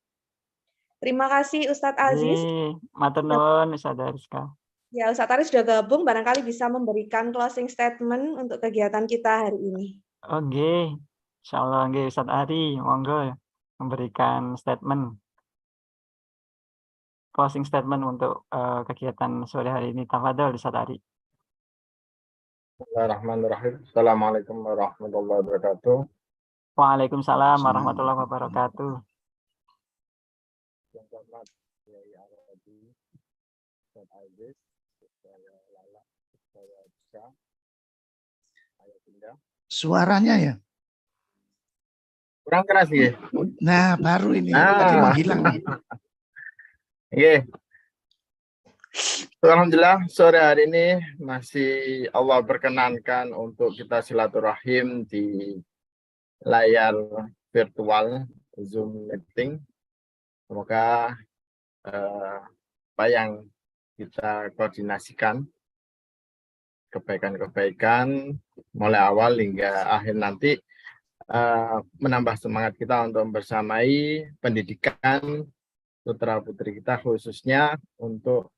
G: Terima kasih Ustadz Aziz.
A: Matur nuwun Ustazah Rizka.
G: Ya, Ustadz Aris sudah gabung, barangkali bisa memberikan closing statement untuk kegiatan kita hari ini.
A: Oke, insyaallah nggih Ustaz Ari, monggo memberikan closing statement untuk kegiatan sore hari ini. Tafadhol Ustaz Ari.
H: Bismillahirrahmanirrahim. Assalamualaikum warahmatullahi wabarakatuh.
A: Waalaikumsalam warahmatullahi wabarakatuh.
H: Yang terhormat Kiai Arodi, Ustaz Aziz, saya Lala, saya Rizka, Ayah Bunda.
B: Suaranya ya.
H: Kurang keras ya?
B: Nah, baru ini. Tadi menghilang nih.
H: Iya. Alhamdulillah sore hari ini masih Allah berkenankan untuk kita silaturahim di layar virtual Zoom meeting. Semoga apa yang kita koordinasikan, kebaikan-kebaikan mulai awal hingga akhir nanti menambah semangat kita untuk bersamai pendidikan putra-putri kita, khususnya untuk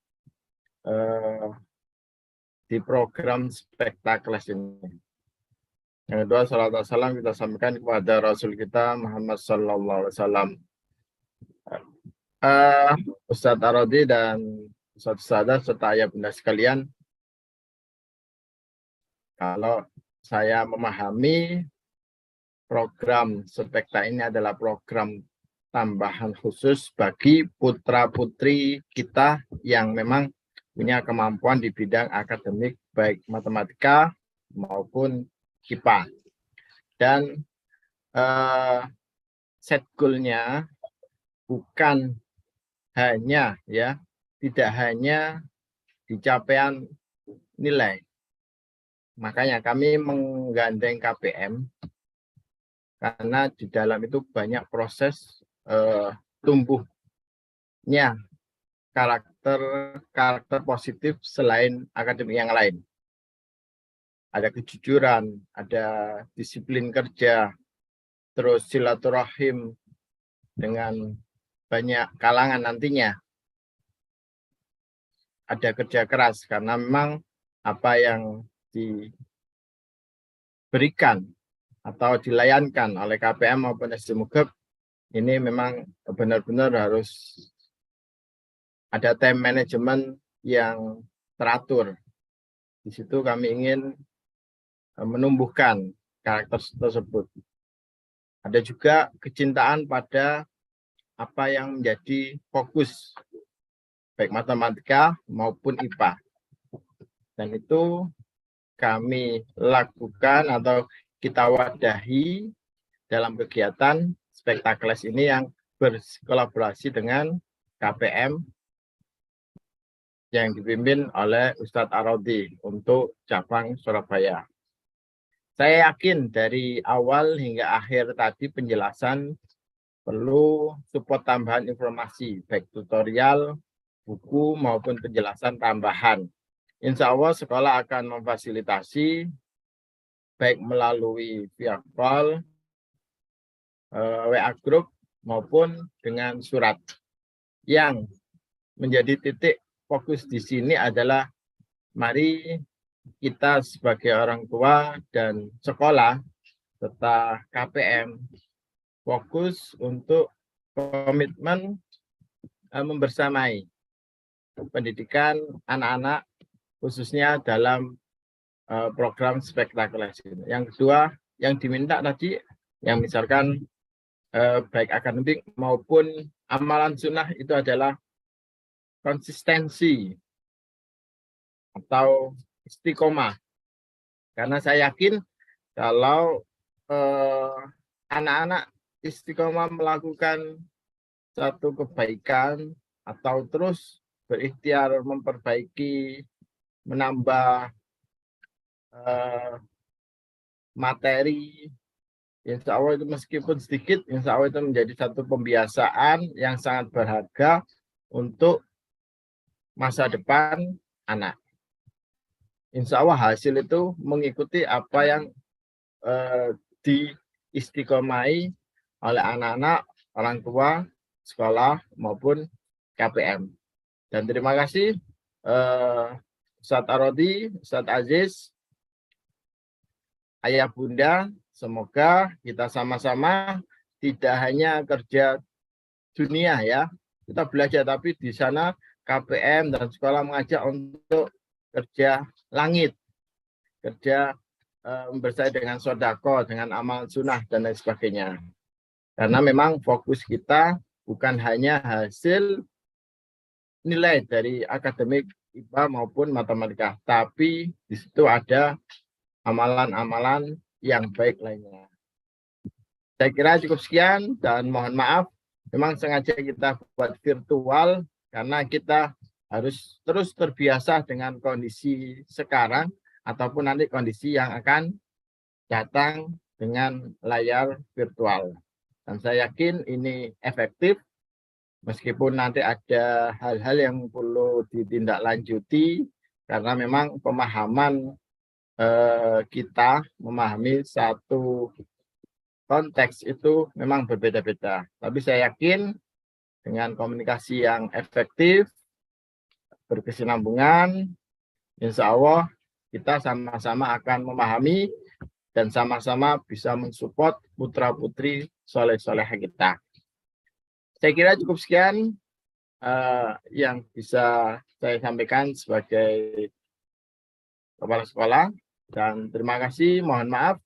H: di program spektakel ini. Yang kedua, salawat dan salam kita sampaikan kepada Rasul kita Muhammad Sallallahu Alaihi Wasallam. Ustadz Arodi dan Ustadz Sada serta ayah bunda sekalian, kalau saya memahami program spekta ini adalah program tambahan khusus bagi putra-putri kita yang memang punya kemampuan di bidang akademik, baik matematika maupun IPA. Dan set goal-nya bukan hanya tidak hanya di capaian nilai. Makanya kami menggandeng KPM karena di dalam itu banyak proses tumbuhnya karakter positif selain akademik yang lain. Ada kejujuran, ada disiplin kerja, terus silaturahim dengan banyak kalangan nantinya. Ada kerja keras karena memang apa yang diberikan atau dilayankan oleh KPM maupun SDMUGEP ini memang benar-benar harus ada time management yang teratur. Di situ kami ingin menumbuhkan karakter tersebut. Ada juga kecintaan pada apa yang menjadi fokus, baik matematika maupun IPA. Dan itu kami lakukan atau kita wadahi dalam kegiatan spektakeles ini yang berkolaborasi dengan KPM yang dipimpin oleh Ustadz Arodi untuk cabang Surabaya. Saya yakin dari awal hingga akhir tadi penjelasan perlu support tambahan informasi, baik tutorial, buku, maupun penjelasan tambahan. Insya Allah sekolah akan memfasilitasi, baik melalui via call, WA Group, maupun dengan surat. Yang menjadi titik fokus di sini adalah mari kita sebagai orang tua dan sekolah serta KPM fokus untuk komitmen membersamai pendidikan anak-anak khususnya dalam program spektakuler ini. Yang kedua yang diminta tadi yang misalkan baik akademik maupun amalan sunnah itu adalah konsistensi atau istiqomah. Karena saya yakin kalau anak-anak istiqomah melakukan satu kebaikan atau terus berikhtiar memperbaiki menambah materi, insya Allah itu meskipun sedikit, insya Allah itu menjadi satu pembiasaan yang sangat berharga untuk masa depan anak. Insya Allah hasil itu mengikuti apa yang diistiqomai oleh anak-anak, orang tua, sekolah maupun KPM. Dan terima kasih Ustadz Arodi, Ustadz Aziz, Ayah Bunda, semoga kita sama-sama tidak hanya kerja dunia ya, kita belajar, tapi di sana KPM dan sekolah mengajak untuk kerja langit, kerja bersaing dengan sodako, dengan amal sunnah dan lain sebagainya. Karena memang fokus kita bukan hanya hasil nilai dari akademik IPA maupun matematika, tapi di situ ada amalan-amalan yang baik lainnya. Saya kira cukup sekian dan mohon maaf, memang sengaja kita buat virtual karena kita harus terus terbiasa dengan kondisi sekarang ataupun nanti kondisi yang akan datang dengan layar virtual. Dan saya yakin ini efektif, meskipun nanti ada hal-hal yang perlu ditindaklanjuti, karena memang pemahaman kita memahami satu konteks itu memang berbeda-beda. Tapi saya yakin dengan komunikasi yang efektif, berkesinambungan, insya Allah kita sama-sama akan memahami dan sama-sama bisa mensupport putra-putri soleh-soleh kita. Saya kira cukup sekian yang bisa saya sampaikan sebagai kepala sekolah. Dan terima kasih, mohon maaf.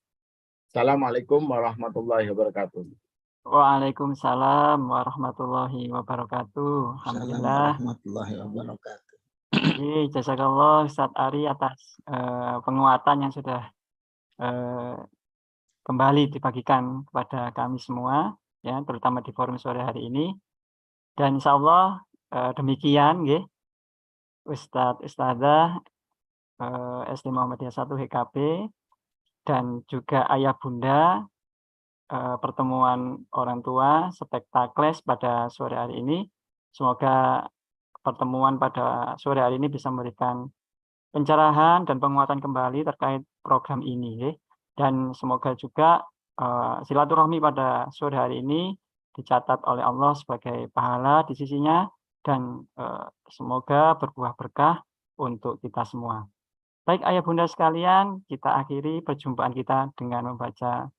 H: Assalamualaikum warahmatullahi wabarakatuh.
A: Waalaikumsalam warahmatullahi wabarakatuh. Alhamdulillah.
B: Warahmatullahi wabarakatuh.
A: Jazakallah Ustadz Ari atas penguatan yang sudah kembali dibagikan kepada kami semua, ya, terutama di forum sore hari ini. Dan insya Allah demikian, ya, Ustadz Ustadzah SD Muhammadiyah 1 HKP dan juga ayah bunda pertemuan orang tua spektakles pada sore hari ini. Semoga pertemuan pada sore hari ini bisa memberikan pencerahan dan penguatan kembali terkait program ini, ya. Dan semoga juga silaturahmi pada sore hari ini dicatat oleh Allah sebagai pahala di sisinya, dan semoga berbuah berkah untuk kita semua. Baik ayah bunda sekalian, kita akhiri perjumpaan kita dengan membaca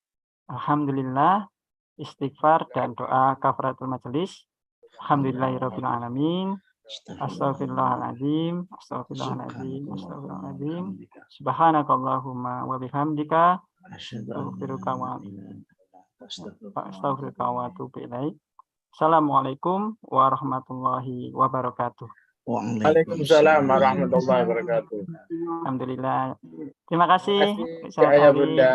A: Alhamdulillah, istighfar dan doa kafaratul majelis. Alhamdulillahirabbil alamin. Astaghfirullahaladzim, astaghfirullahaladzim, astaghfirullahaladzim. Subhanakallahumma wa bihamdika astaghfiruka wa atubu ilaik. Assalamualaikum warahmatullahi wabarakatuh.
H: Waalaikumsalam warahmatullahi wabarakatuh.
A: Alhamdulillah. Terima kasih.
H: Ayah bunda.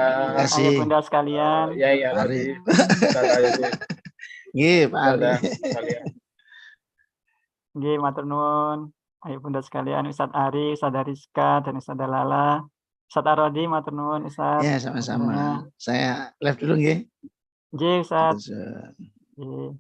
A: Ayah bunda sekalian.
H: Ya,
B: Ari. Nggih, Pak Ari.
A: Nggih, matur nuwun. Ayah bunda sekalian, Ustadz Ari, Ustadz Rizka, dan Ustadz Lala. Ustadz Arodi, matur nuwun, Ustadz.
B: Ya, sama-sama. Saya live dulu nggih.
A: Nggih, Ustadz. Nggih.